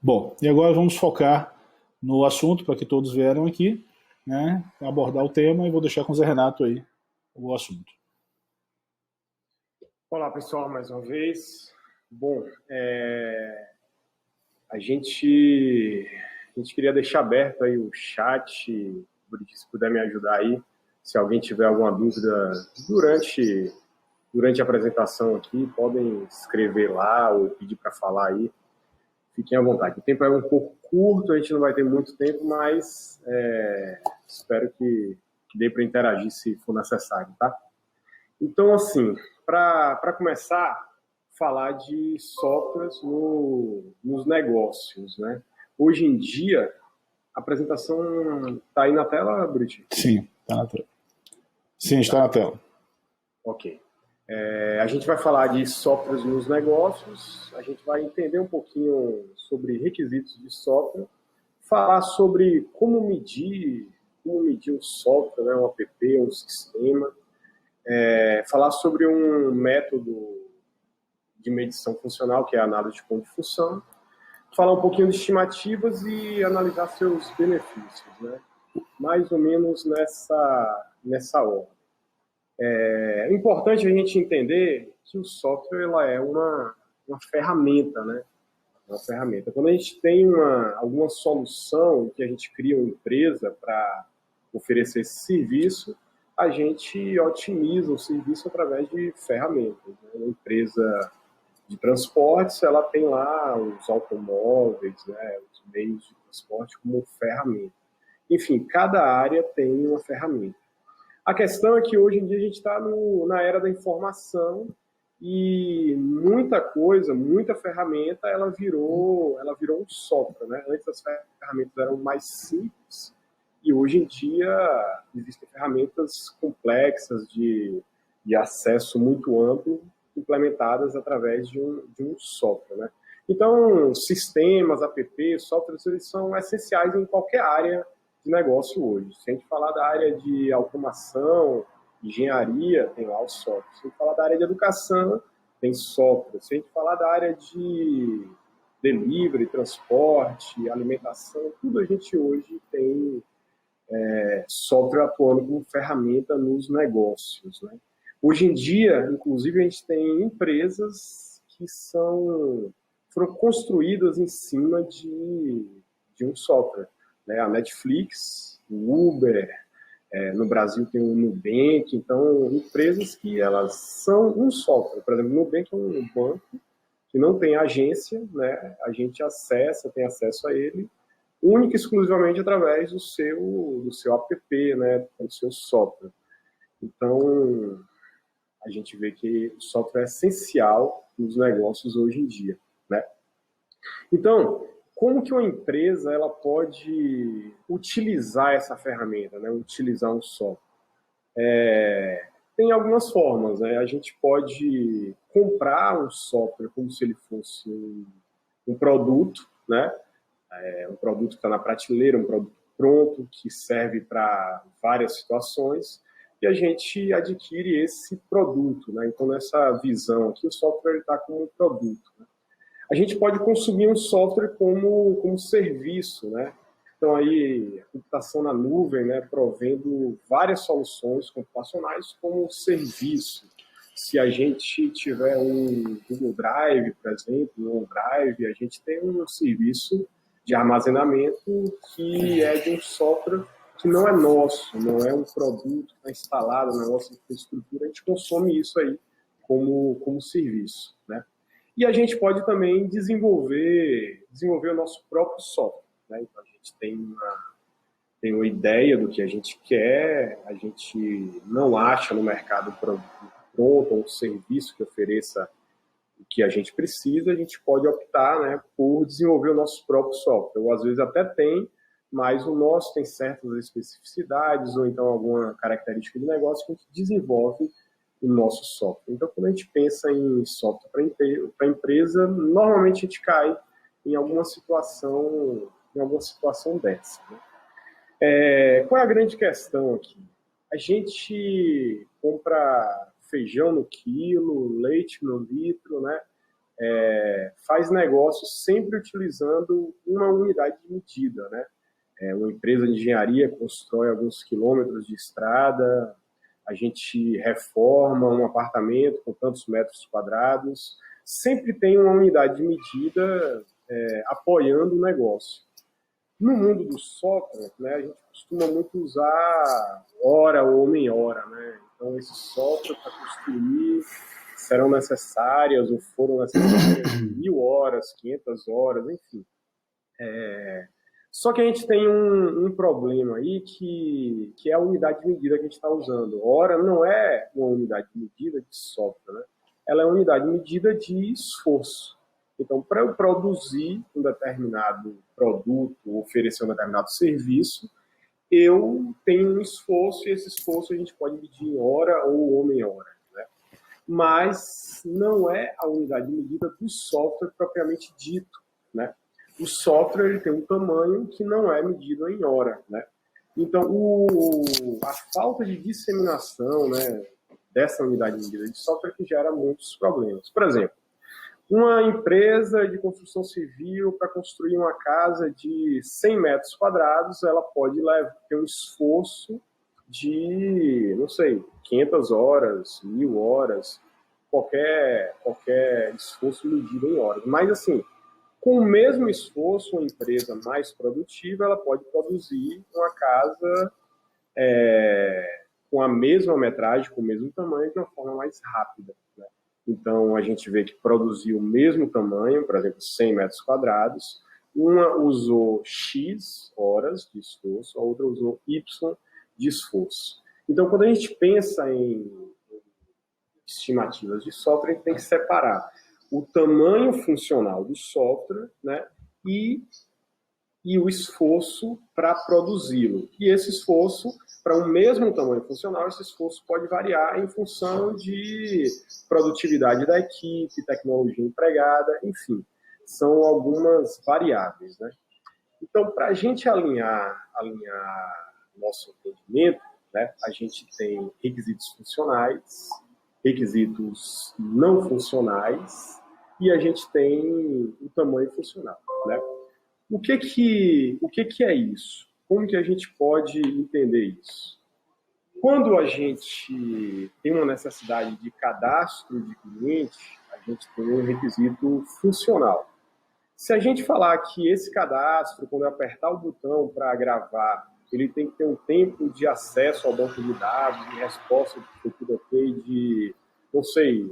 Bom, e agora vamos focar no assunto para que todos vieram aqui, né, abordar o tema e vou deixar com o Zé Renato aí o assunto. Olá, pessoal, mais uma vez. Bom, a gente queria deixar aberto aí o chat, se puder me ajudar aí, se alguém tiver alguma dúvida durante a apresentação aqui, podem escrever lá ou pedir para falar aí. Fiquem à vontade. O tempo é um pouco curto, a gente não vai ter muito tempo, mas espero que dê para interagir se for necessário, tá? Então, assim, para começar, falar de softwares nos negócios, né? Hoje em dia, a apresentação está aí na tela, Brit? Sim, está na tela. Sim, está na tela. Ok. A gente vai falar de softwares nos negócios, a gente vai entender um pouquinho sobre requisitos de software, falar sobre como medir um software, né, um app, um sistema, falar sobre um método de medição funcional, que é a análise de ponto de função, falar um pouquinho de estimativas e analisar seus benefícios, né? Mais ou menos nessa ordem. É importante a gente entender que o software ela é uma ferramenta, né? Uma ferramenta. Quando a gente tem alguma solução que a gente cria uma empresa para oferecer esse serviço, a gente otimiza o serviço através de ferramentas, né? Uma empresa de transportes, ela tem lá os automóveis, né, os meios de transporte como ferramenta. Enfim, cada área tem uma ferramenta. A questão é que hoje em dia a gente está na era da informação e muita coisa, muita ferramenta, ela virou um software, né? Antes as ferramentas eram mais simples e hoje em dia existem ferramentas complexas de acesso muito amplo implementadas através de um software, né? Então, sistemas, apps, softwares, eles são essenciais em qualquer área de negócio hoje. Se a gente falar da área de automação, engenharia, tem lá o software. Se a gente falar da área de educação, tem software. Se a gente falar da área de delivery, transporte, alimentação, tudo a gente hoje tem software atuando como ferramenta nos negócios, né? Hoje em dia, inclusive, a gente tem empresas que foram construídas em cima de um software, né? A Netflix, o Uber, no Brasil tem o Nubank, então empresas que elas são um software. Por exemplo, o Nubank é um banco que não tem agência, né? A gente tem acesso a ele única e exclusivamente através do seu app, né, do seu software. Então, a gente vê que o software é essencial nos negócios hoje em dia, né? Então, como que uma empresa ela pode utilizar essa ferramenta, né, utilizar um software? Tem algumas formas, né? A gente pode comprar um software como se ele fosse um produto, né? Um produto que está na prateleira, um produto pronto, que serve para várias situações, e a gente adquire esse produto, né? Então, nessa visão aqui, o software está como um produto, né? A gente pode consumir um software como serviço, né? Então, aí, a computação na nuvem, né, provendo várias soluções computacionais como serviço. Se a gente tiver um Google Drive, por exemplo, um OneDrive, a gente tem um serviço de armazenamento que é de um software que não é nosso, não é um produto que está instalado na nossa infraestrutura, a gente consome isso aí como serviço, né? E a gente pode também desenvolver o nosso próprio software, né? Então, a gente tem uma ideia do que a gente quer, a gente não acha no mercado pronto um serviço que ofereça o que a gente precisa, a gente pode optar, né, por desenvolver o nosso próprio software. Ou às vezes até tem, mas o nosso tem certas especificidades ou então alguma característica de negócio que a gente desenvolve o nosso software. Então, quando a gente pensa em software para empresa, normalmente a gente cai em alguma situação dessa, né? Qual é a grande questão aqui? A gente compra feijão no quilo, leite no litro, né? faz negócio sempre utilizando uma unidade de medida, né? Uma empresa de engenharia constrói alguns quilômetros de estrada, a gente reforma um apartamento com tantos metros quadrados, sempre tem uma unidade de medida apoiando o negócio. No mundo do software, né, a gente costuma muito usar hora ou homem-hora, né? Então, esse software para construir serão necessárias ou foram necessárias 1.000 horas, 500 horas, enfim. Só que a gente tem um problema aí que é a unidade de medida que a gente está usando. Hora não é uma unidade de medida de software, né? Ela é uma unidade de medida de esforço. Então, para eu produzir um determinado produto, oferecer um determinado serviço, eu tenho um esforço, e esse esforço a gente pode medir em hora ou homem-hora, né? Mas não é a unidade de medida do software propriamente dito, né? O software ele tem um tamanho que não é medido em hora, né? Então, a falta de disseminação, né, dessa unidade de medida de software que gera muitos problemas. Por exemplo, uma empresa de construção civil para construir uma casa de 100 metros quadrados, ela pode ter um esforço de, não sei, 500 horas, 1.000 horas, qualquer esforço medido em horas. Mas, assim, com o mesmo esforço, uma empresa mais produtiva, ela pode produzir uma casa com a mesma metragem, com o mesmo tamanho, de uma forma mais rápida, né? Então, a gente vê que produziu o mesmo tamanho, por exemplo, 100 metros quadrados, uma usou X horas de esforço, a outra usou Y de esforço. Então, quando a gente pensa em estimativas de software, a gente tem que separar o tamanho funcional do software, né, e o esforço para produzi-lo. E esse esforço, para um mesmo tamanho funcional, esse esforço pode variar em função de produtividade da equipe, tecnologia empregada, enfim, são algumas variáveis, né? Então, para a gente alinhar nosso entendimento, né, a gente tem requisitos funcionais, requisitos não funcionais, e a gente tem o tamanho funcional, né? O que é isso? Como que a gente pode entender isso? Quando a gente tem uma necessidade de cadastro de cliente, a gente tem um requisito funcional. Se a gente falar que esse cadastro, quando eu apertar o botão para gravar, ele tem que ter um tempo de acesso ao banco de dados, de resposta de foi tudo ok, de, não sei,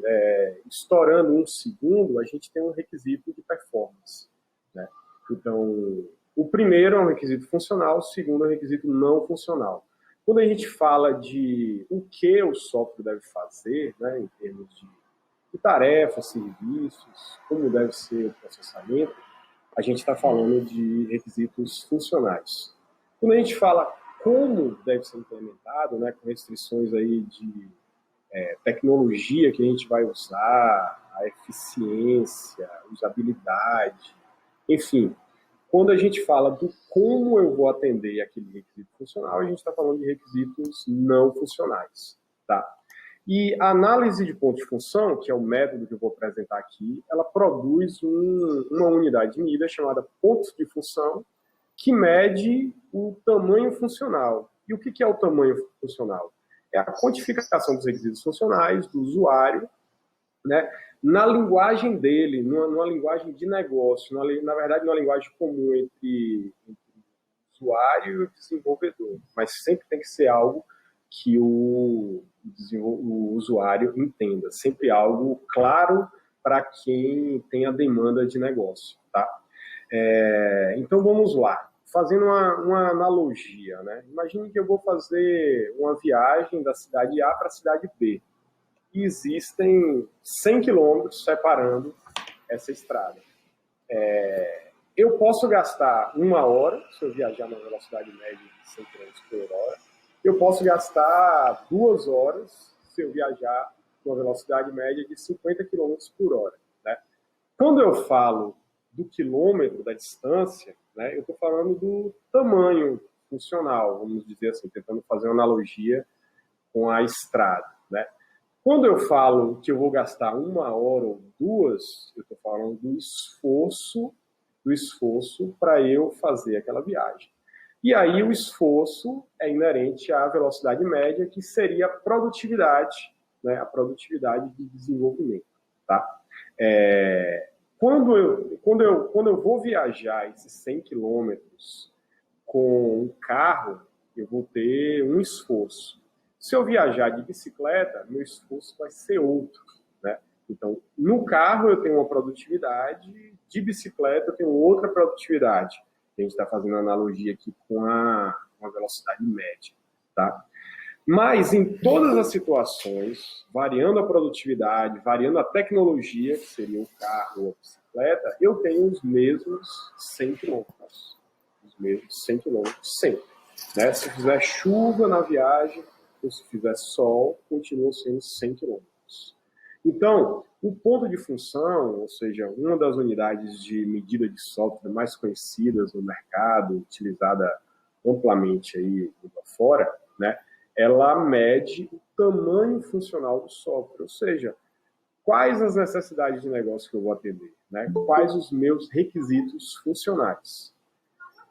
estourando 1 segundo, a gente tem um requisito de performance, né? Então, o primeiro é um requisito funcional, o segundo é um requisito não funcional. Quando a gente fala de o que o software deve fazer, né, em termos de tarefas, serviços, como deve ser o processamento, a gente está falando de requisitos funcionais. Quando a gente fala como deve ser implementado, né, com restrições aí de tecnologia que a gente vai usar, a eficiência, usabilidade, enfim, quando a gente fala do como eu vou atender aquele requisito funcional, a gente está falando de requisitos não funcionais, tá? E a análise de ponto de função, que é o método que eu vou apresentar aqui, ela produz uma unidade de medida chamada pontos de função, que mede o tamanho funcional. E o que é o tamanho funcional? É a quantificação dos requisitos funcionais do usuário, né, na linguagem dele, numa linguagem de negócio, na verdade, numa linguagem comum entre o usuário e o desenvolvedor. Mas sempre tem que ser algo que o usuário entenda, sempre algo claro para quem tem a demanda de negócio, tá? Então, vamos lá. Fazendo uma analogia, né? Imagine que eu vou fazer uma viagem da cidade A para a cidade B. E existem 100 quilômetros separando essa estrada. Eu posso gastar 1 hora, se eu viajar na velocidade média de 100 km por hora. Eu posso gastar 2 horas, se eu viajar com uma velocidade média de 50 km por hora, né? Quando eu falo do quilômetro, da distância, né, eu estou falando do tamanho funcional, vamos dizer assim, tentando fazer uma analogia com a estrada, né? Quando eu falo que eu vou gastar 1 hora ou 2, eu estou falando do esforço para eu fazer aquela viagem. E aí o esforço é inerente à velocidade média, que seria a produtividade, né, a produtividade de desenvolvimento. Tá? Quando eu vou viajar esses 100 quilômetros com um carro, eu vou ter um esforço. Se eu viajar de bicicleta, meu esforço vai ser outro, né? Então, no carro eu tenho uma produtividade, de bicicleta eu tenho outra produtividade. A gente está fazendo analogia aqui com a velocidade média, tá? Mas em todas as situações, variando a produtividade, variando a tecnologia, que seria o carro ou a bicicleta, eu tenho os mesmos 100 quilômetros. Os mesmos 100 quilômetros sempre. Né? Se fizer chuva na viagem, ou se fizer sol, continua sendo 100 quilômetros. Então, o ponto de função, ou seja, uma das unidades de medida de software mais conhecidas no mercado, utilizada amplamente aí fora, né? Ela mede o tamanho funcional do software, ou seja, quais as necessidades de negócio que eu vou atender, né? Quais os meus requisitos funcionais.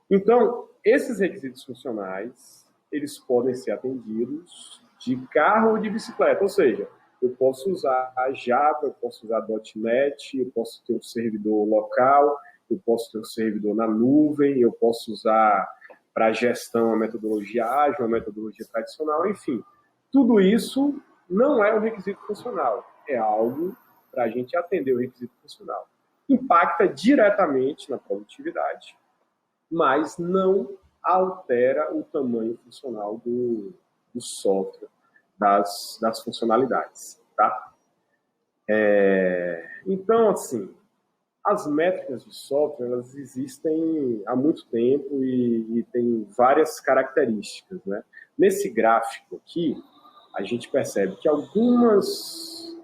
Então, esses requisitos funcionais, eles podem ser atendidos de carro ou de bicicleta, ou seja, eu posso usar a Java, eu posso usar .NET, eu posso ter um servidor local, eu posso ter um servidor na nuvem, eu posso usar para gestão a metodologia ágil, a metodologia tradicional, enfim. Tudo isso não é um requisito funcional, é algo para a gente atender o requisito funcional. Impacta diretamente na produtividade, mas não altera o tamanho funcional do software, das funcionalidades. Tá? Então, assim, as métricas de software elas existem há muito tempo e têm várias características. Né? Nesse gráfico aqui, a gente percebe que algumas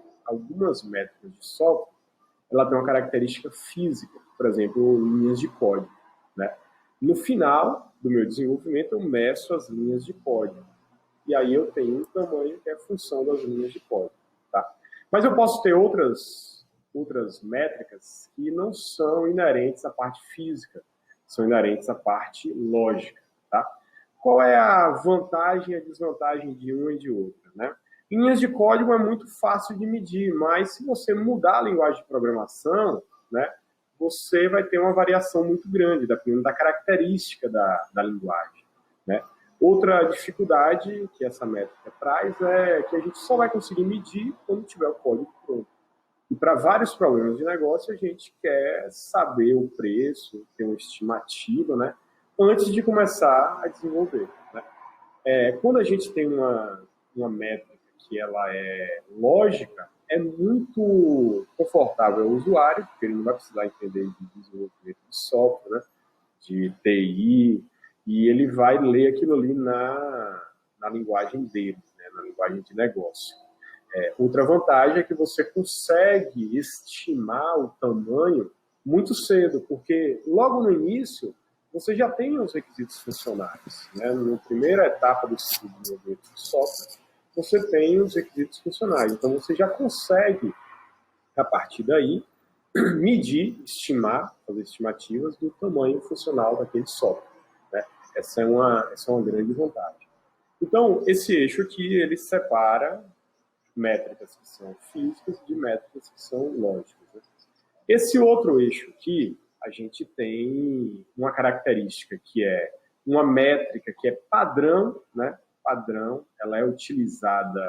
métricas de software ela tem uma característica física, por exemplo, linhas de código. Né? No final do meu desenvolvimento, eu meço as linhas de código. E aí eu tenho um tamanho que é a função das linhas de código. Tá? Mas eu posso ter outras métricas que não são inerentes à parte física, são inerentes à parte lógica. Tá? Qual é a vantagem e a desvantagem de uma e de outra? Né? Linhas de código é muito fácil de medir, mas se você mudar a linguagem de programação, né, você vai ter uma variação muito grande, dependendo da característica da linguagem. Né? Outra dificuldade que essa métrica traz é que a gente só vai conseguir medir quando tiver o código pronto. E para vários problemas de negócio, a gente quer saber o preço, ter uma estimativa, né, antes de começar a desenvolver. Né? Quando a gente tem uma métrica que ela é lógica, é muito confortável ao usuário, porque ele não vai precisar entender de desenvolvimento de software, né, de TI, e ele vai ler aquilo ali na linguagem dele, né, na linguagem de negócio. Outra vantagem é que você consegue estimar o tamanho muito cedo, porque logo no início você já tem os requisitos funcionais. Né? Na primeira etapa do desenvolvimento de software, você tem os requisitos funcionais. Então você já consegue, a partir daí, medir, estimar, fazer estimativas do tamanho funcional daquele software. Né? Essa é uma grande vantagem. Então, esse eixo aqui, ele separa métricas que são físicas de métricas que são lógicas. Né? Esse outro eixo aqui, a gente tem uma característica que é uma métrica que é padrão, né? Padrão, ela é utilizada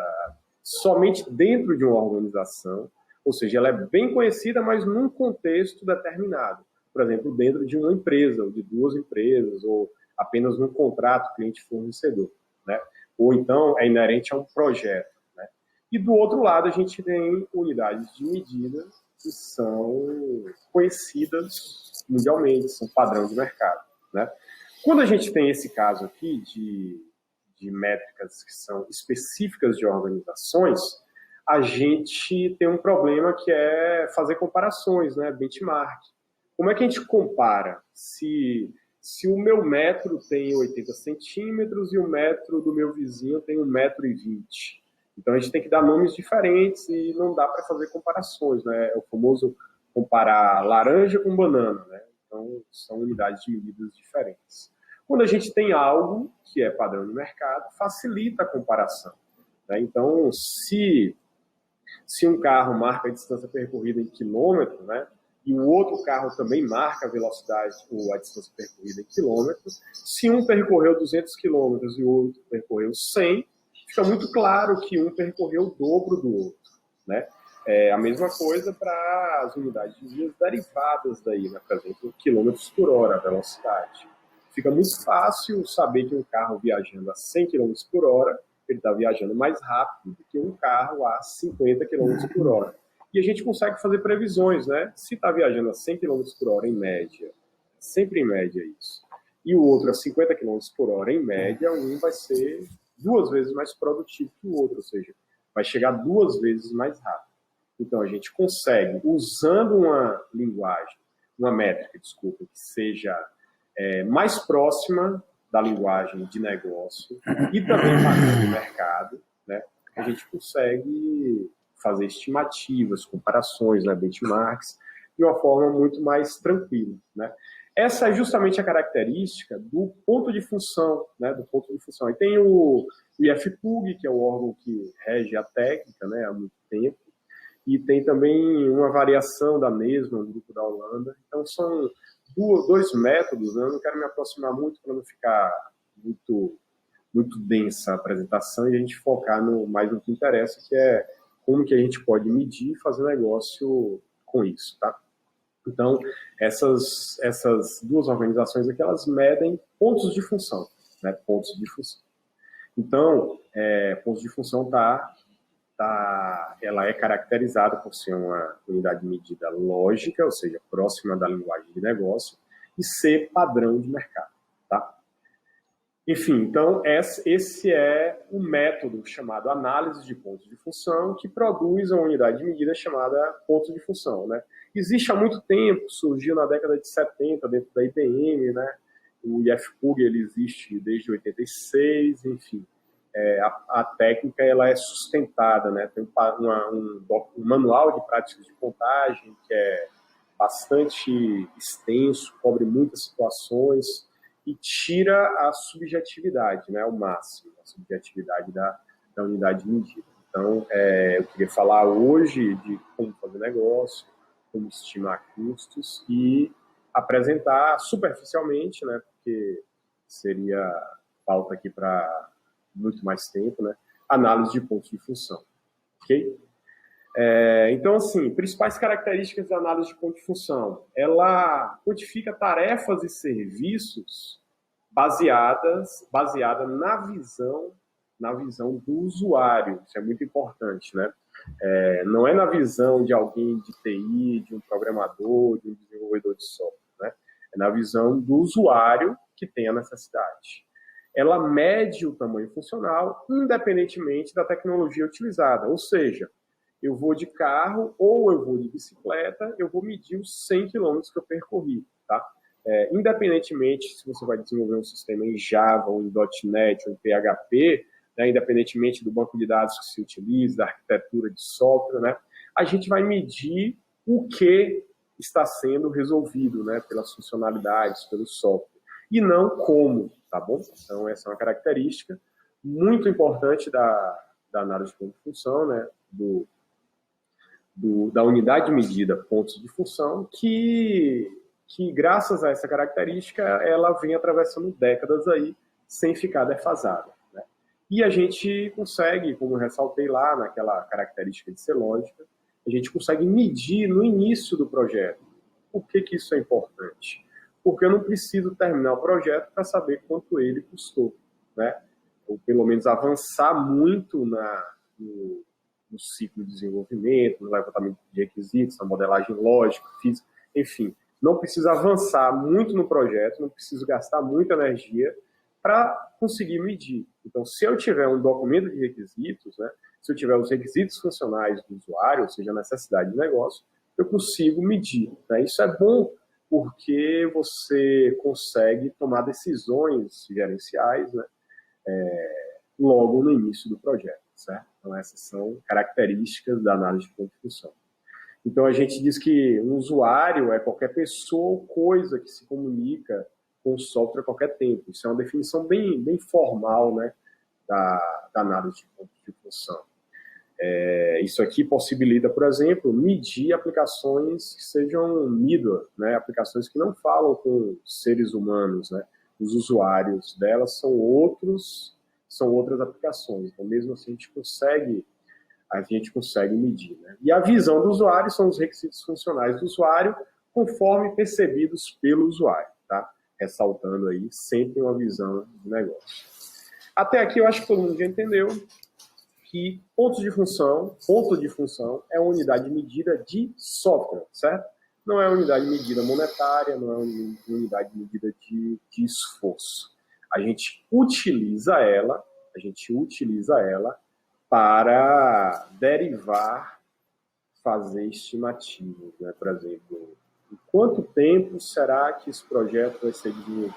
somente dentro de uma organização, ou seja, ela é bem conhecida, mas num contexto determinado. Por exemplo, dentro de uma empresa, ou de duas empresas, ou apenas num contrato cliente-fornecedor. Né? Ou então é inerente a um projeto. Né? E do outro lado, a gente tem unidades de medida que são conhecidas mundialmente, são padrão de mercado. Né? Quando a gente tem esse caso aqui de métricas que são específicas de organizações, a gente tem um problema que é fazer comparações, né? Benchmark. Como é que a gente compara se o meu metro tem 80 centímetros e o metro do meu vizinho tem 1,20 m? Então a gente tem que dar nomes diferentes e não dá para fazer comparações, né? É o famoso comparar laranja com banana, né? Então são unidades de medidas diferentes. Quando a gente tem algo que é padrão de mercado, facilita a comparação, né? Então, se um carro marca a distância percorrida em quilômetro, né, e o outro carro também marca a velocidade ou a distância percorrida em quilômetros, se um percorreu 200 quilômetros e o outro percorreu 100, fica muito claro que um percorreu o dobro do outro, né? É a mesma coisa para as unidades de vias derivadas daí, né? Por exemplo, quilômetros por hora, a velocidade. Fica muito fácil saber que um carro viajando a 100 km por hora, ele está viajando mais rápido do que um carro a 50 km por hora. E a gente consegue fazer previsões, né? Se está viajando a 100 km por hora em média, sempre em média isso, e o outro a 50 km por hora em média, um vai ser 2 vezes mais produtivo que o outro, ou seja, vai chegar 2 vezes mais rápido. Então, a gente consegue, usando uma linguagem, uma métrica, desculpa, que seja mais próxima da linguagem de negócio e também padrão de mercado, né? A gente consegue fazer estimativas, comparações, né, benchmarks, de uma forma muito mais tranquila, né? Essa é justamente a característica do ponto de função, né, do ponto de função. E tem o IFPUG, que é o órgão que rege a técnica, né, há muito tempo, e tem também uma variação da mesma, no grupo da Holanda. Então, são 2 métodos, né? Eu não quero me aproximar muito para não ficar muito densa a apresentação e a gente focar mais no que interessa, que é como que a gente pode medir e fazer negócio com isso, tá? Então, essas 2 organizações aqui, elas medem pontos de função, né? Pontos de função. Então, pontos de função ela é caracterizada por ser uma unidade de medida lógica, ou seja, próxima da linguagem de negócio, e ser padrão de mercado, tá? Enfim, então esse é o método chamado análise de pontos de função, que produz uma unidade de medida chamada pontos de função, né? Existe há muito tempo, surgiu na década de 70 dentro da IBM, né? O IFPUG ele existe desde 86, enfim. A técnica ela é sustentada, né? Tem um manual de práticas de contagem que é bastante extenso, cobre muitas situações e tira a subjetividade, né, ao máximo, a subjetividade da unidade de medida. Então, eu queria falar hoje de como fazer negócio, como estimar custos e apresentar superficialmente, né, porque seria pauta aqui para muito mais tempo, né, análise de pontos de função, ok? Então, assim, principais características da análise de ponto de função. Ela codifica tarefas e serviços baseada na visão do usuário. Isso é muito importante, né? Não é na visão de alguém de TI, de um programador, de um desenvolvedor de software, né? É na visão do usuário que tem a necessidade. Ela mede o tamanho funcional independentemente da tecnologia utilizada, ou seja, eu vou de carro ou eu vou de bicicleta, eu vou medir os 100 quilômetros que eu percorri, tá? Independentemente se você vai desenvolver um sistema em Java, ou em .NET, ou em PHP, né, independentemente do banco de dados que se utiliza, da arquitetura de software, né, a gente vai medir o que está sendo resolvido, né, pelas funcionalidades, pelo software, e não como, tá bom? Então, essa é uma característica muito importante da análise de ponto de função, né, da unidade de medida pontos de função, que graças a essa característica, ela vem atravessando décadas aí, sem ficar defasada, né? E a gente consegue, como eu ressaltei lá naquela característica de ser lógica, a gente consegue medir no início do projeto. Por que isso é importante? Porque eu não preciso terminar o projeto para saber quanto ele custou, né? Ou pelo menos avançar muito no ciclo de desenvolvimento, no levantamento de requisitos, na modelagem lógica, física, enfim. Não preciso avançar muito no projeto, não preciso gastar muita energia para conseguir medir. Então, se eu tiver um documento de requisitos, né, se eu tiver os requisitos funcionais do usuário, ou seja, a necessidade de negócio, eu consigo medir, né? Isso é bom porque você consegue tomar decisões gerenciais, né, logo no início do projeto, certo? Então, essas são características da análise de ponto de função. Então, a gente diz que um usuário é qualquer pessoa ou coisa que se comunica com o software a qualquer tempo. Isso é uma definição bem formal, né, da análise de ponto de função. Isso aqui possibilita, por exemplo, medir aplicações que sejam middleware, né, aplicações que não falam com seres humanos, né, os usuários delas são outras aplicações. Então, mesmo assim, a gente consegue medir, né? E a visão do usuário são os requisitos funcionais do usuário, conforme percebidos pelo usuário, tá? Ressaltando aí sempre uma visão de negócio. Até aqui eu acho que todo mundo já entendeu que ponto de função é uma unidade de medida de software, certo? Não é uma unidade de medida monetária, não é uma unidade de medida de esforço. A gente utiliza ela para derivar, fazer estimativas, né? Por exemplo, em quanto tempo será que esse projeto vai ser desenvolvido?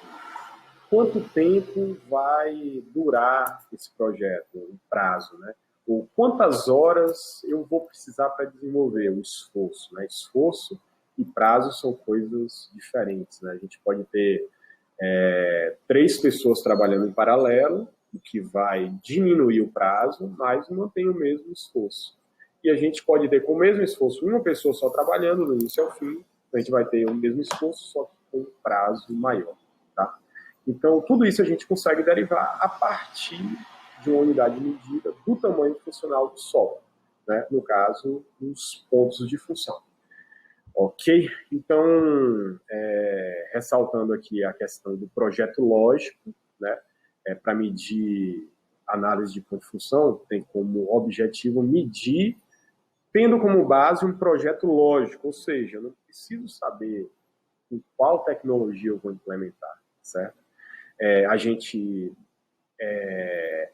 Quanto tempo vai durar esse projeto, o prazo, né? Ou quantas horas eu vou precisar para desenvolver o esforço, né? Esforço e prazo são coisas diferentes, né? A gente pode ter 3 pessoas trabalhando em paralelo, o que vai diminuir o prazo, mas mantém o mesmo esforço. E a gente pode ter com o mesmo esforço uma pessoa só trabalhando do início ao fim, a gente vai ter o mesmo esforço, só que com um prazo maior, tá? Então, tudo isso a gente consegue derivar a partir de uma unidade de medida do tamanho funcional do software, né? No caso, os pontos de função. Ok? Então, ressaltando aqui a questão do projeto lógico, né? Para medir análise de ponto de função, tem como objetivo medir, tendo como base um projeto lógico, ou seja, eu não preciso saber em qual tecnologia eu vou implementar, certo? A gente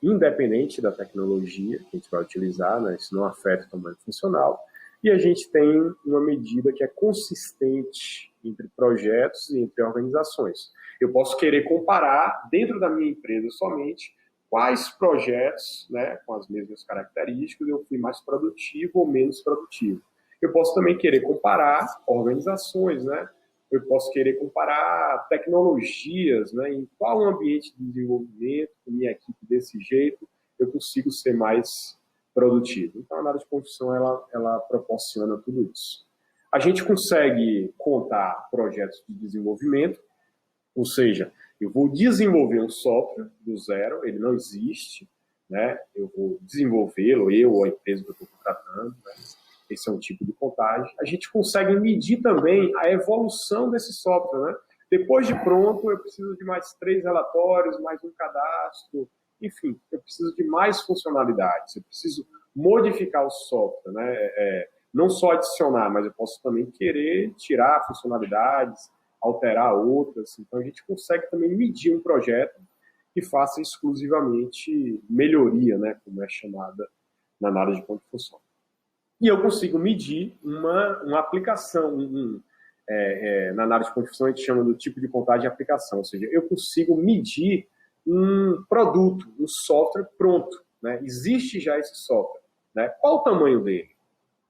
independente da tecnologia que a gente vai utilizar, né, isso não afeta o tamanho funcional, e a gente tem uma medida que é consistente entre projetos e entre organizações. Eu posso querer comparar, dentro da minha empresa somente, quais projetos, né, com as mesmas características, eu fui mais produtivo ou menos produtivo. Eu posso também querer comparar organizações, né? Eu posso querer comparar tecnologias, né? Em qual ambiente de desenvolvimento, com minha equipe desse jeito, eu consigo ser mais produtivo. Então, a análise de ponto de função, ela proporciona tudo isso. A gente consegue contar projetos de desenvolvimento, ou seja, eu vou desenvolver um software do zero, ele não existe, né? Eu vou desenvolvê-lo, eu ou a empresa que eu estou contratando, né? Esse é um tipo de contagem. A gente consegue medir também a evolução desse software, né? Depois de pronto, eu preciso de mais 3 relatórios, mais um cadastro, enfim, eu preciso de mais funcionalidades, eu preciso modificar o software, né? Não só adicionar, mas eu posso também querer tirar funcionalidades, alterar outras. Então, a gente consegue também medir um projeto que faça exclusivamente melhoria, né? Como é chamada na análise de ponto de função. E eu consigo medir uma aplicação. Na análise de ponto de função, a gente chama do tipo de contagem de aplicação. Ou seja, eu consigo medir um produto, um software pronto, né? Existe já esse software, né? Qual o tamanho dele?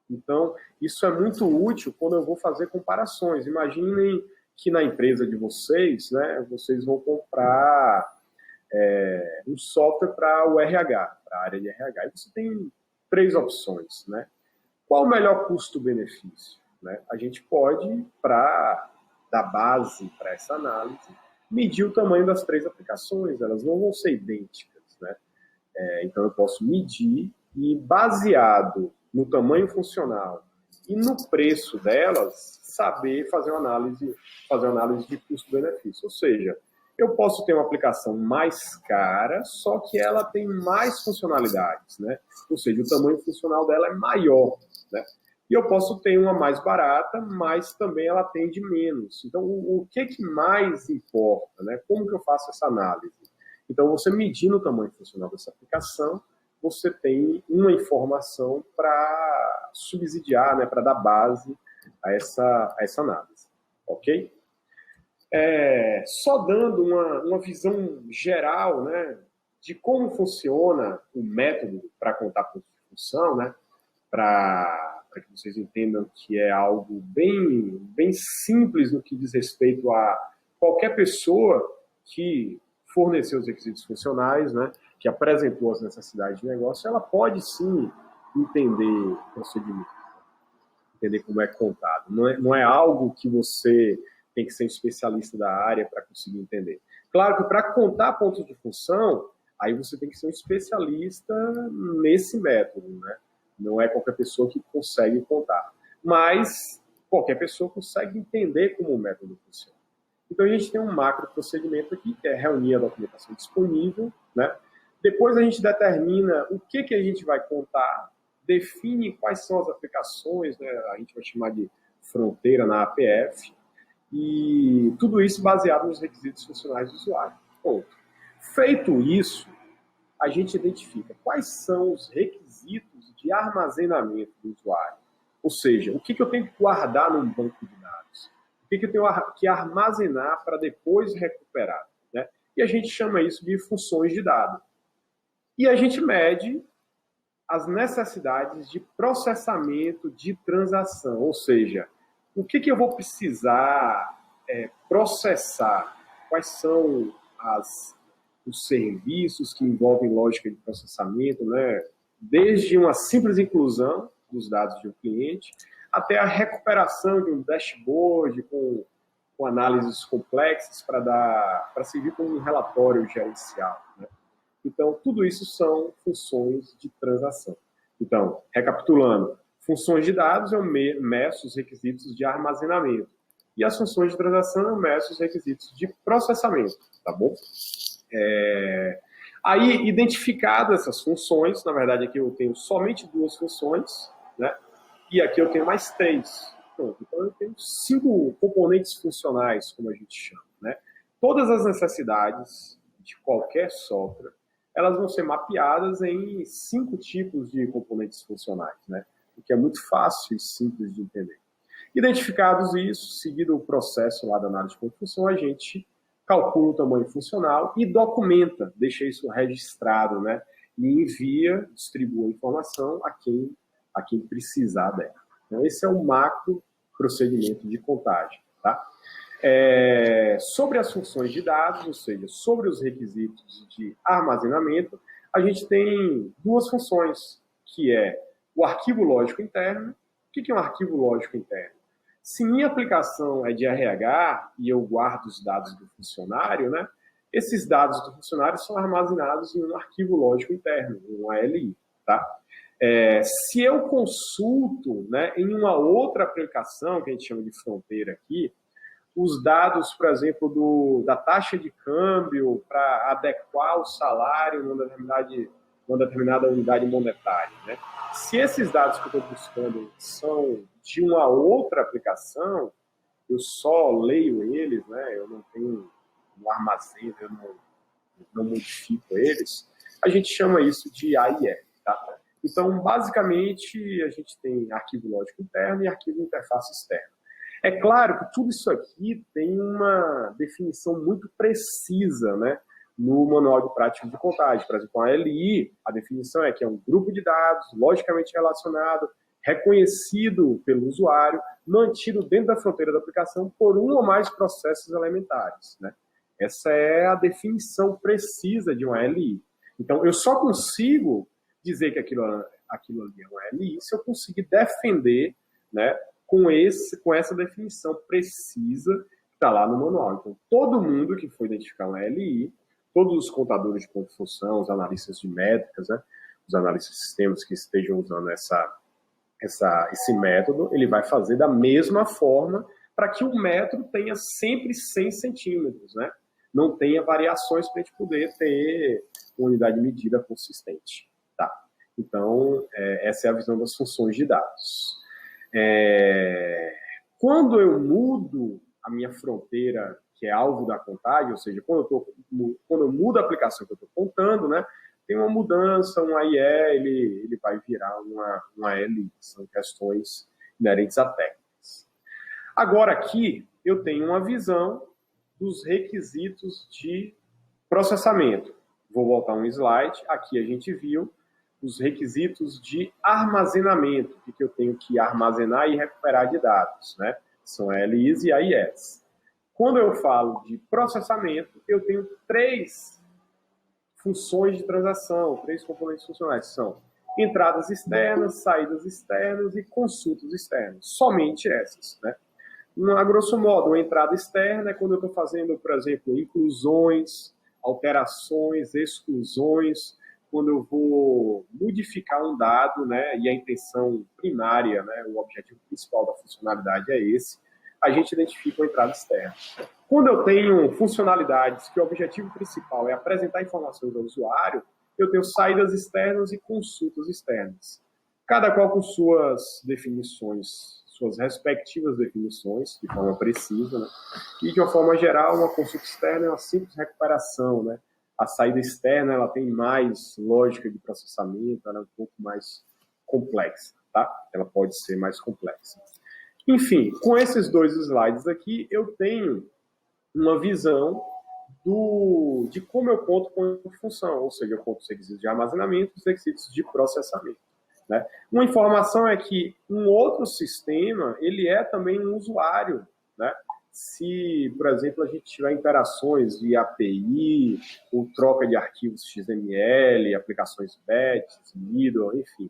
Então, isso é muito útil quando eu vou fazer comparações. Imaginem que na empresa de vocês, né, vocês vão comprar um software para o RH, para a área de RH. E você tem 3 opções, né? Qual o melhor custo-benefício, né? A gente pode, para dar base para essa análise, medir o tamanho das 3 aplicações. Elas não vão ser idênticas, né? Então, eu posso medir e, baseado no tamanho funcional e no preço delas, saber fazer uma análise de custo-benefício. Ou seja, eu posso ter uma aplicação mais cara, só que ela tem mais funcionalidades, né? Ou seja, o tamanho funcional dela é maior, né? E eu posso ter uma mais barata, mas também ela atende menos. Então, o que mais importa, né? Como que eu faço essa análise? Então, você medindo o tamanho funcional dessa aplicação, você tem uma informação para subsidiar, né? Para dar base a essa análise, ok? Só dando uma visão geral, né, de como funciona o método para contar pontos de função, né? Para que vocês entendam que é algo bem simples no que diz respeito a qualquer pessoa que forneceu os requisitos funcionais, né? Que apresentou as necessidades de negócio, ela pode sim entender o procedimento, entender como é contado. Não é algo que você tem que ser um especialista da área para conseguir entender. Claro que para contar pontos de função, aí você tem que ser um especialista nesse método, né? Não é qualquer pessoa que consegue contar. Mas qualquer pessoa consegue entender como o método funciona. Então a gente tem um macro procedimento aqui, que é reunir a documentação disponível, né? Depois a gente determina o que a gente vai contar, define quais são as aplicações, né? A gente vai chamar de fronteira na APF, e tudo isso baseado nos requisitos funcionais do usuário. Ponto. Feito isso, a gente identifica quais são os requisitos de armazenamento do usuário. Ou seja, o que eu tenho que guardar num banco de dados? O que eu tenho que armazenar para depois recuperar? Né? E a gente chama isso de funções de dado. E a gente mede as necessidades de processamento de transação, ou seja, o que eu vou precisar processar, quais são os serviços que envolvem lógica de processamento, né? Desde uma simples inclusão dos dados de um cliente até a recuperação de um dashboard com análises complexas para servir como um relatório gerencial, né? Então, tudo isso são funções de transação. Então, recapitulando, funções de dados eu meço os requisitos de armazenamento. E as funções de transação eu meço os requisitos de processamento, tá bom? Aí, identificadas essas funções, na verdade aqui eu tenho somente 2 funções, né? E aqui eu tenho mais 3. Pronto, então eu tenho 5 componentes funcionais, como a gente chama, né? Todas as necessidades de qualquer software, elas vão ser mapeadas em 5 tipos de componentes funcionais, né? O que é muito fácil e simples de entender. Identificados isso, seguido o processo lá da análise de ponto de função, a gente calcula o tamanho funcional e documenta, deixa isso registrado, né? E envia, distribui a informação a quem precisar dela. Então, esse é o macro procedimento de contagem, tá? Sobre as funções de dados, ou seja, sobre os requisitos de armazenamento, a gente tem 2 funções, que é o arquivo lógico interno. O que é um arquivo lógico interno? Se minha aplicação é de RH e eu guardo os dados do funcionário, né, esses dados do funcionário são armazenados em um arquivo lógico interno, um ALI, tá? Se eu consulto, né, em uma outra aplicação, que a gente chama de fronteira aqui, os dados, por exemplo, da taxa de câmbio para adequar o salário numa determinada unidade monetária, né? Se esses dados que eu estou buscando são de uma outra aplicação, eu só leio eles, né? Eu não tenho um armazém, eu não modifico eles, a gente chama isso de AIE, tá? Então, basicamente, a gente tem arquivo lógico interno e arquivo interface externo. É claro que tudo isso aqui tem uma definição muito precisa, né, no Manual de Prática de Contagem. Por exemplo, a LI, a definição é que é um grupo de dados logicamente relacionado, reconhecido pelo usuário, mantido dentro da fronteira da aplicação por um ou mais processos elementares, né? Essa é a definição precisa de uma LI. Então, eu só consigo dizer que aquilo ali é uma LI se eu conseguir defender, né, com essa definição precisa que está lá no manual. Então, todo mundo que for identificar uma LI, todos os contadores de ponto de função, os analistas de métricas, né, os analistas de sistemas que estejam usando esse método, ele vai fazer da mesma forma para que o método tenha sempre 100 centímetros, né? Não tenha variações para a gente poder ter uma unidade de medida consistente. Tá? Então, essa é a visão das funções de dados. Quando eu mudo a minha fronteira, que é alvo da contagem, ou seja, quando eu mudo a aplicação que eu estou contando, né, tem uma mudança, um AIE, ele vai virar uma LI. São questões inerentes a técnicas. Agora aqui eu tenho uma visão dos requisitos de processamento. Vou voltar um slide. Aqui a gente viu os requisitos de armazenamento, o que eu tenho que armazenar e recuperar de dados, né? São a LIS e a IS. Quando eu falo de processamento, eu tenho 3 funções de transação, 3 componentes funcionais, são entradas externas, saídas externas e consultas externas. Somente essas, né? A grosso modo, uma entrada externa é quando eu estou fazendo, por exemplo, inclusões, alterações, exclusões, quando eu vou modificar um dado, né, e a intenção primária, né, o objetivo principal da funcionalidade é esse, a gente identifica uma entrada externa. Quando eu tenho funcionalidades que o objetivo principal é apresentar informações ao usuário, eu tenho saídas externas e consultas externas. Cada qual com suas definições, suas respectivas definições, de forma precisa, né? E, de uma forma geral, uma consulta externa é uma simples recuperação, né? A saída externa ela tem mais lógica de processamento, ela é um pouco mais complexa, tá? Ela pode ser mais complexa. Enfim, com esses 2 slides aqui, eu tenho uma visão de como eu conto com a função, ou seja, eu conto os requisitos de armazenamento e os requisitos de processamento. Né? Uma informação é que um outro sistema, ele é também um usuário, né? Se, por exemplo, a gente tiver interações via API, ou troca de arquivos XML, aplicações batch, middle, enfim,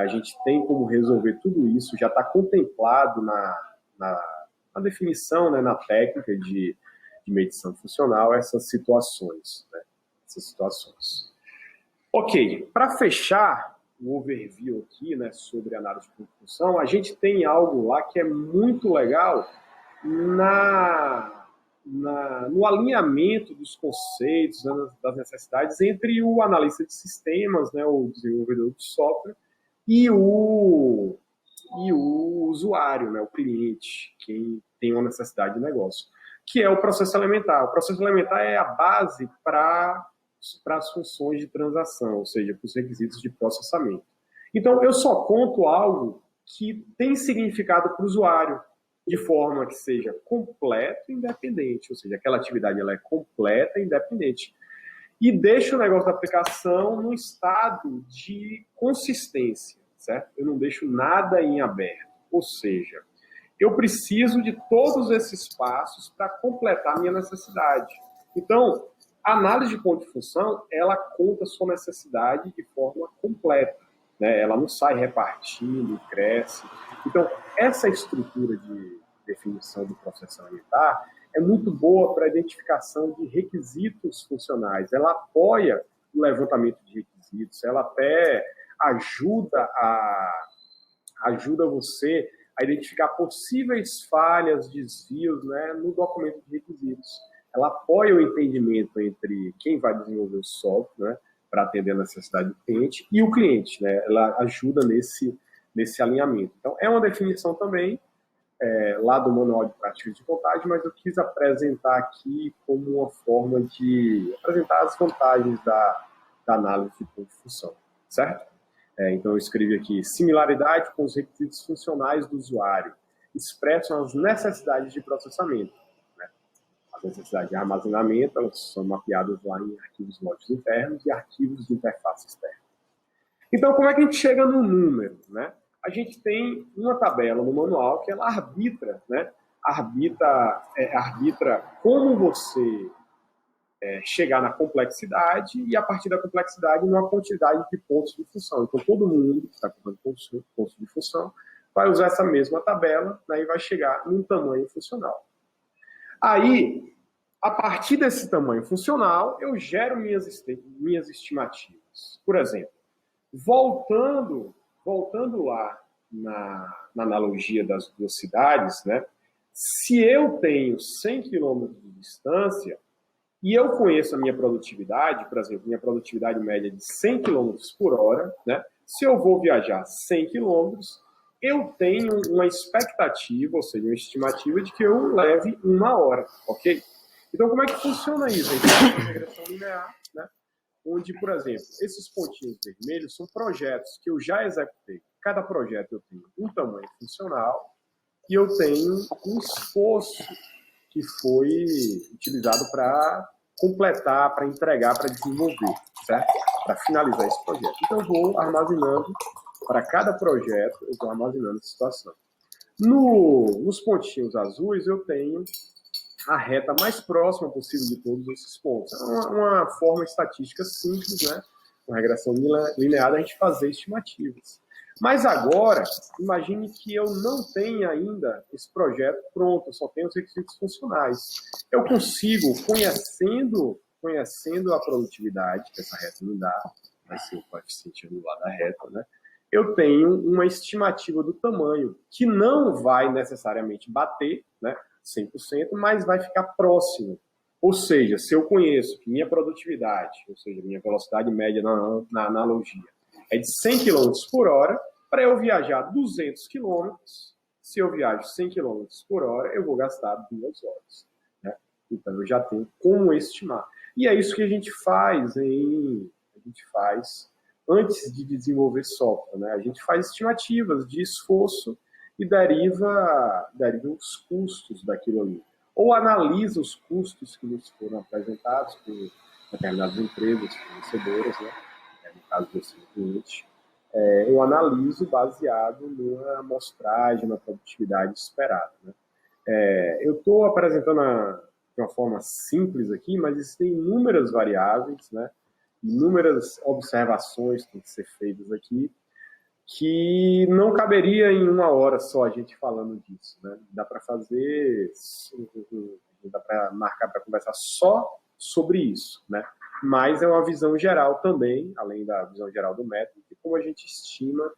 a gente tem como resolver tudo isso, já está contemplado na definição, né, na técnica de medição funcional, essas situações, né? Essas situações. Ok, para fechar o overview aqui, né, sobre análise de função, a gente tem algo lá que é muito legal no alinhamento dos conceitos, né, das necessidades entre o analista de sistemas, né, o desenvolvedor de software, e o usuário, né, o cliente, quem tem uma necessidade de negócio, que é o processo elementar. O processo elementar é a base para as funções de transação, ou seja, para os requisitos de processamento. Então, eu só conto algo que tem significado para o usuário, de forma que seja completo e independente, ou seja, aquela atividade ela é completa e independente. E deixo o negócio da aplicação num estado de consistência, certo? Eu não deixo nada em aberto, ou seja, eu preciso de todos esses passos para completar a minha necessidade. Então, a análise de ponto de função, ela conta a sua necessidade de forma completa, né? Ela não sai repartindo, cresce. Então, essa estrutura de definição do processo alimentar é muito boa para a identificação de requisitos funcionais. Ela apoia o levantamento de requisitos, ela até ajuda você a identificar possíveis falhas, desvios, né, no documento de requisitos. Ela apoia o entendimento entre quem vai desenvolver o software, né, para atender a necessidade do cliente, e o cliente, né? Ela ajuda nesse alinhamento. Então, é uma definição também lá do Manual de Práticas de Contagem, mas eu quis apresentar aqui como uma forma de apresentar as vantagens da análise de ponto de função, certo? Então, eu escrevi aqui, similaridade com os requisitos funcionais do usuário, expressam as necessidades de processamento. Né? As necessidades de armazenamento, elas são mapeadas lá em arquivos lógicos internos e arquivos de interface externa. Então, como é que a gente chega no número? Né? A gente tem uma tabela no manual que ela arbitra, né? arbitra como você chegar na complexidade e, a partir da complexidade, numa quantidade de pontos de função. Então, todo mundo que está contando pontos de função vai usar essa mesma tabela, né, e vai chegar num tamanho funcional. Aí, a partir desse tamanho funcional, eu gero minhas estimativas. Por exemplo, voltando lá na analogia das duas cidades, né, se eu tenho 100 km de distância, e eu conheço a minha produtividade, por exemplo, minha produtividade média de 100 km por hora, né? Se eu vou viajar 100 km, eu tenho uma expectativa, ou seja, uma estimativa de que eu leve 1 hora, ok? Então, como é que funciona isso? A gente tem uma regressão linear, né? Onde, por exemplo, esses pontinhos vermelhos são projetos que eu já executei. Cada projeto eu tenho um tamanho funcional e eu tenho um esforço que foi utilizado para completar, para entregar, para desenvolver, certo? Para finalizar esse projeto. Então, eu vou armazenando, para cada projeto, eu vou armazenando essa situação. Nos pontinhos azuis, eu tenho a reta mais próxima possível de todos esses pontos. É uma forma estatística simples, né? Com regressão linear, a gente fazer estimativas. Mas agora, imagine que eu não tenha ainda esse projeto pronto, eu só tenho os requisitos funcionais. Eu consigo, conhecendo a produtividade que essa reta me dá, vai ser o coeficiente anular da reta, né? Eu tenho uma estimativa do tamanho, que não vai necessariamente bater, né, 100%, mas vai ficar próximo. Ou seja, se eu conheço que minha produtividade, ou seja, minha velocidade média na analogia, é de 100 km por hora, para eu viajar 200 km, se eu viajo 100 km por hora, eu vou gastar 2 horas. Né? Então, eu já tenho como estimar. E é isso que a gente faz antes de desenvolver software. Né? A gente faz estimativas de esforço e deriva os custos daquilo ali. Ou analisa os custos que nos foram apresentados por determinadas empresas fornecedoras, né? No caso desse cliente, eu analiso baseado numa amostragem, na produtividade esperada. Né? Eu estou apresentando de uma forma simples aqui, mas existem inúmeras variáveis, né? Inúmeras observações que têm que ser feitas aqui, que não caberia em uma hora só a gente falando disso. Né? Dá para marcar para conversar só sobre isso. Né? Mas é uma visão geral também, além da visão geral do método, de como a gente estima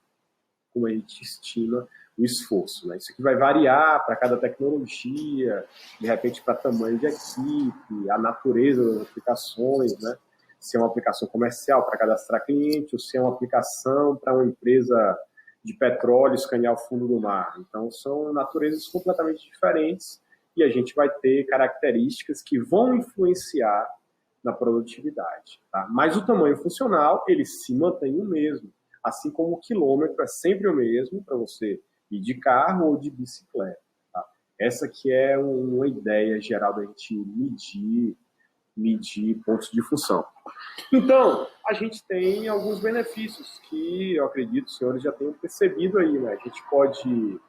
o esforço. Né? Isso aqui vai variar para cada tecnologia, de repente para tamanho de equipe, a natureza das aplicações, né? Se é uma aplicação comercial para cadastrar cliente, ou se é uma aplicação para uma empresa de petróleo escanear o fundo do mar. Então, são naturezas completamente diferentes e a gente vai ter características que vão influenciar na produtividade. Tá? Mas o tamanho funcional, ele se mantém o mesmo, assim como o quilômetro é sempre o mesmo para você ir de carro ou de bicicleta. Tá? Essa que é uma ideia geral da gente medir pontos de função. Então, a gente tem alguns benefícios que eu acredito que os senhores já tenham percebido aí. Né? A gente pode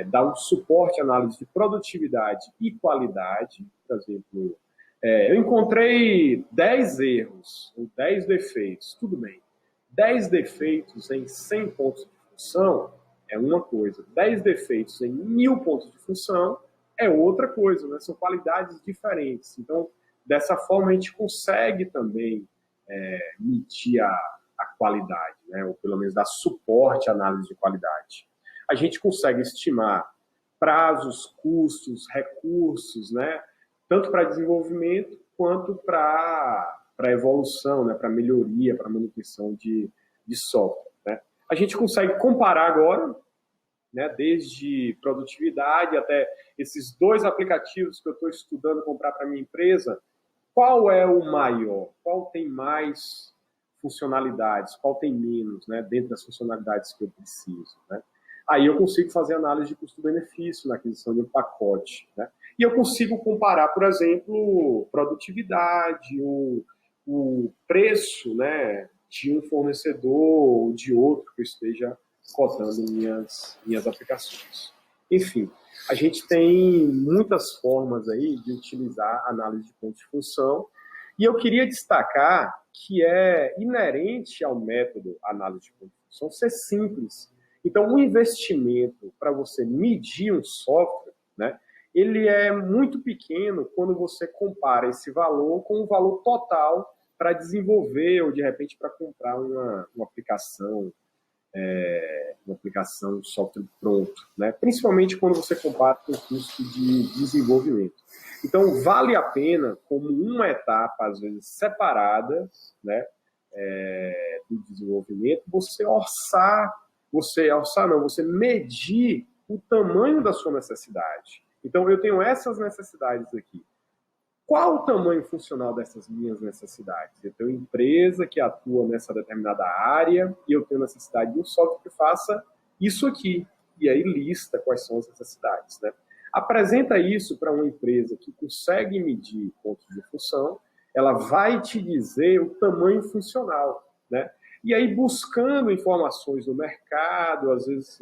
dar um suporte à análise de produtividade e qualidade. Por exemplo, eu encontrei 10 erros ou 10 defeitos. Tudo bem. 10 defeitos em 100 pontos de função é uma coisa. 10 defeitos em 1000 pontos de função é outra coisa. Né? São qualidades diferentes. Então, dessa forma, a gente consegue também medir a qualidade, né? Ou pelo menos dar suporte à análise de qualidade. A gente consegue estimar prazos, custos, recursos, né? Tanto para desenvolvimento quanto para evolução, né? Para melhoria, para manutenção de software. Né? A gente consegue comparar agora, né? Desde produtividade até esses 2 aplicativos que eu estou estudando comprar para a minha empresa. Qual é o maior? Qual tem mais funcionalidades? Qual tem menos, né? Dentro das funcionalidades que eu preciso, né? Aí eu consigo fazer análise de custo-benefício na aquisição de um pacote, né? E eu consigo comparar, por exemplo, produtividade, o preço, né, de um fornecedor ou de outro que eu esteja cotando minhas aplicações. Enfim, a gente tem muitas formas aí de utilizar a análise de pontos de função e eu queria destacar que é inerente ao método análise de pontos de função ser simples. Então, o investimento para você medir um software, né, ele é muito pequeno quando você compara esse valor com o valor total para desenvolver ou, de repente, para comprar uma aplicação um software pronto, né? Principalmente quando você compara com o custo de desenvolvimento. Então, vale a pena, como uma etapa, às vezes, separada, né, do desenvolvimento, você medir o tamanho da sua necessidade. Então, eu tenho essas necessidades aqui. Qual o tamanho funcional dessas minhas necessidades? Eu tenho empresa que atua nessa determinada área e eu tenho necessidade de um software que faça isso aqui. E aí lista quais são as necessidades. Né? Apresenta isso para uma empresa que consegue medir pontos de função, ela vai te dizer o tamanho funcional, né? E aí, buscando informações no mercado, às vezes,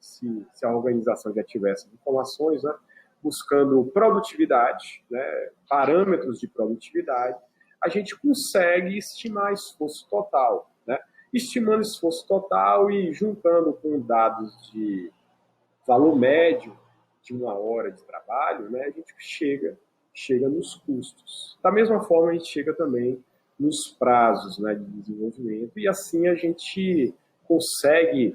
se a organização já tivesse informações, né? Buscando produtividade, né? Parâmetros de produtividade, a gente consegue estimar esforço total, né? Estimando esforço total e juntando com dados de valor médio de uma hora de trabalho, né, a gente chega nos custos. Da mesma forma, a gente chega também nos prazos, né, de desenvolvimento, e assim a gente consegue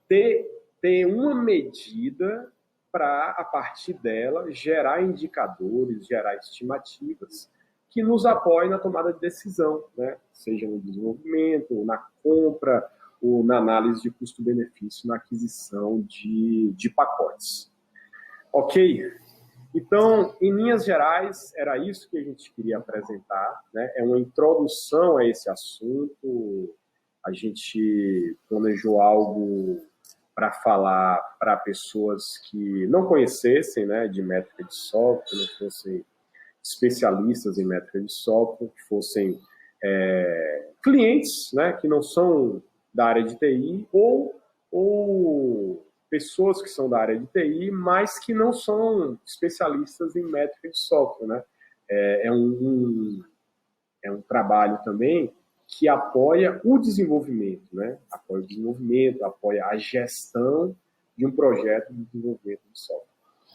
ter uma medida para, a partir dela, gerar indicadores, gerar estimativas que nos apoiem na tomada de decisão, né? Seja no desenvolvimento, na compra, ou na análise de custo-benefício, na aquisição de pacotes. Ok? Então, em linhas gerais, era isso que a gente queria apresentar, né? É uma introdução a esse assunto. A gente planejou algo para falar para pessoas que não conhecessem, né, de métrica de software, não fossem especialistas em métrica de software, que fossem clientes, né, que não são da área de TI, ou pessoas que são da área de TI, mas que não são especialistas em métrica de software, né? É um trabalho também que apoia o desenvolvimento, né? Apoia o desenvolvimento, apoia a gestão de um projeto de desenvolvimento de software.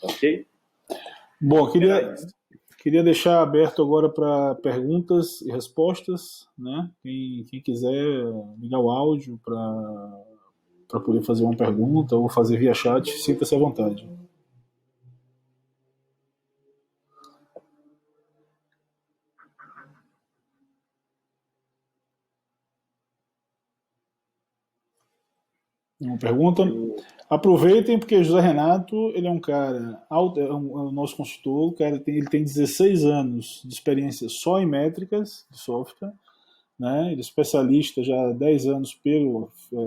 Ok? Bom, queria deixar aberto agora para perguntas e respostas, né? Quem quiser ligar o áudio para poder fazer uma pergunta ou fazer via chat, sinta-se à vontade. Uma pergunta? Aproveitem, porque José Renato, ele é um cara, é o nosso consultor, ele tem 16 anos de experiência só em métricas de software, né? Ele é especialista já há 10 anos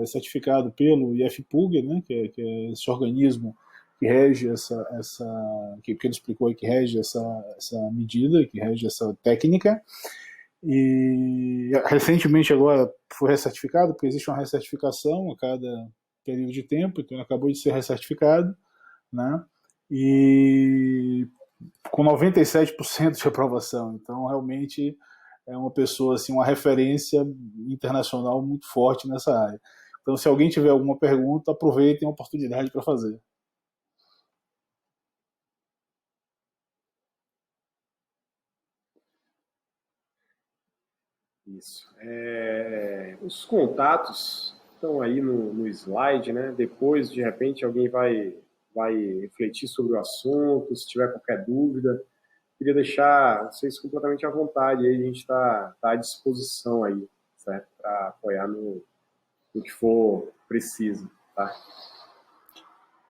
certificado pelo IFPUG, né? Que é esse organismo que rege que ele explicou aí, que rege essa medida, que rege essa técnica. E recentemente agora foi recertificado, porque existe uma recertificação a cada período de tempo, então ele acabou de ser recertificado, né? E com 97% de aprovação. Então, realmente é uma pessoa, assim, uma referência internacional muito forte nessa área. Então, se alguém tiver alguma pergunta, aproveitem a oportunidade para fazer. Isso. Os contatos estão aí no slide, né? Depois, de repente, alguém vai refletir sobre o assunto, se tiver qualquer dúvida. Queria deixar vocês completamente à vontade, aí a gente está à disposição aí, certo? Para apoiar no que for preciso, tá?